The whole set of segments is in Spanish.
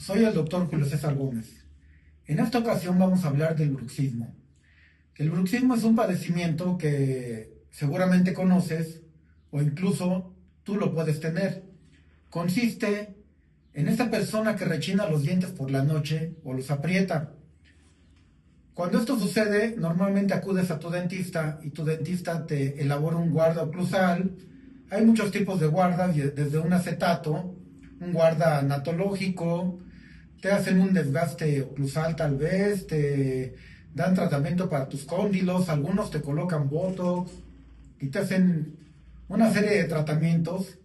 Soy el doctor Julio César Gómez. En esta ocasión vamos a hablar del bruxismo. El bruxismo es un padecimiento que seguramente conoces o incluso tú lo puedes tener. Consiste en esta persona que rechina los dientes por la noche o los aprieta. Cuando esto sucede, normalmente acudes a tu dentista y tu dentista te elabora un guarda oclusal. Hay muchos tipos de guardas, desde un acetato, un guarda anatológico, te hacen un desgaste oclusal tal vez, te dan tratamiento para tus cóndilos, algunos te colocan botox y te hacen una serie de tratamientos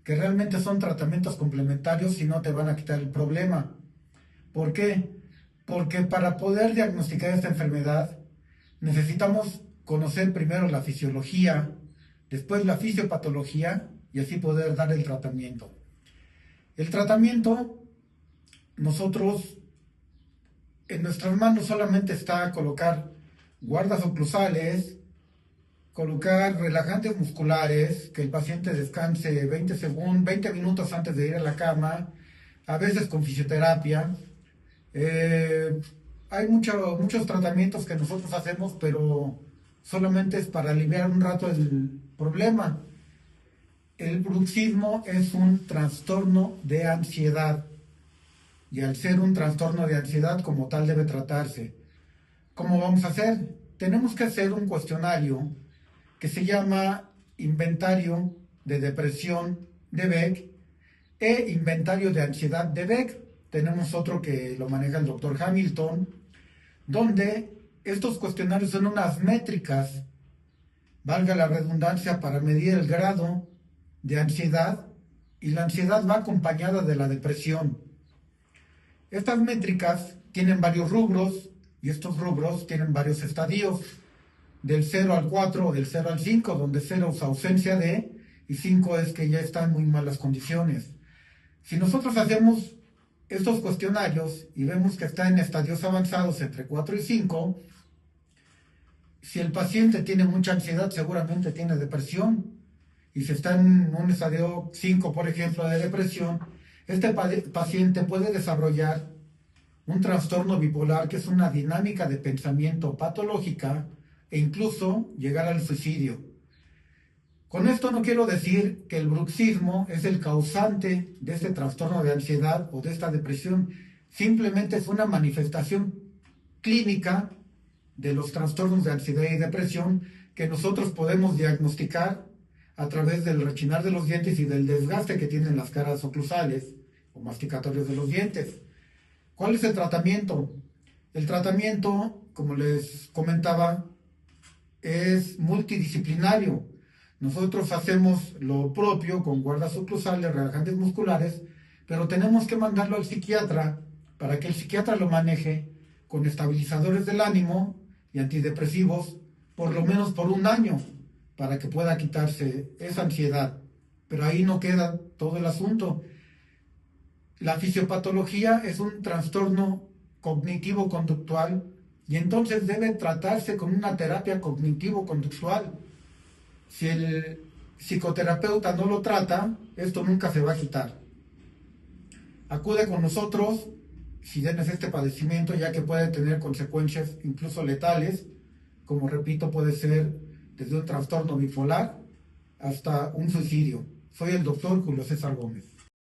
que realmente son tratamientos complementarios y no te van a quitar el problema. ¿Por qué? Porque para poder diagnosticar esta enfermedad necesitamos conocer primero la fisiología, después la fisiopatología y así poder dar el tratamiento. El tratamiento, nosotros, en nuestras manos solamente está colocar guardas oclusales, colocar relajantes musculares, que el paciente descanse 20 minutos antes de ir a la cama, a veces con fisioterapia. Hay muchos tratamientos que nosotros hacemos, pero solamente es para aliviar un rato el problema. El bruxismo es un trastorno de ansiedad y al ser un trastorno de ansiedad como tal debe tratarse. ¿Cómo vamos a hacer? Tenemos que hacer un cuestionario que se llama Inventario de Depresión de Beck e Inventario de Ansiedad de Beck. Tenemos otro que lo maneja el doctor Hamilton, donde estos cuestionarios son unas métricas, valga la redundancia, para medir el grado de ansiedad, y la ansiedad va acompañada de la depresión. Estas métricas tienen varios rubros y estos rubros tienen varios estadios, del 0 al 4 o del 0 al 5, donde 0 es ausencia de y 5 es que ya está en muy malas condiciones. Si nosotros hacemos estos cuestionarios y vemos que está en estadios avanzados entre 4 y 5, si el paciente tiene mucha ansiedad, seguramente tiene depresión. Y si está en un estadio 5, por ejemplo, de depresión, este paciente puede desarrollar un trastorno bipolar, que es una dinámica de pensamiento patológica, e incluso llegar al suicidio. Con esto no quiero decir que el bruxismo es el causante de este trastorno de ansiedad o de esta depresión. Simplemente es una manifestación clínica de los trastornos de ansiedad y depresión que nosotros podemos diagnosticar a través del rechinar de los dientes y del desgaste que tienen las caras oclusales o masticatorios de los dientes. ¿Cuál es el tratamiento? El tratamiento, como les comentaba, es multidisciplinario. Nosotros hacemos lo propio con guardas oclusales, relajantes musculares, pero tenemos que mandarlo al psiquiatra para que el psiquiatra lo maneje con estabilizadores del ánimo y antidepresivos por lo menos por un año, para que pueda quitarse esa ansiedad. Pero ahí no queda todo el asunto. La fisiopatología es un trastorno cognitivo-conductual y entonces debe tratarse con una terapia cognitivo-conductual. Si el psicoterapeuta no lo trata, esto nunca se va a quitar. Acude con nosotros si tienes este padecimiento, ya que puede tener consecuencias incluso letales, como repito, puede ser desde un trastorno bipolar hasta un suicidio. Soy el doctor Julio César Gómez.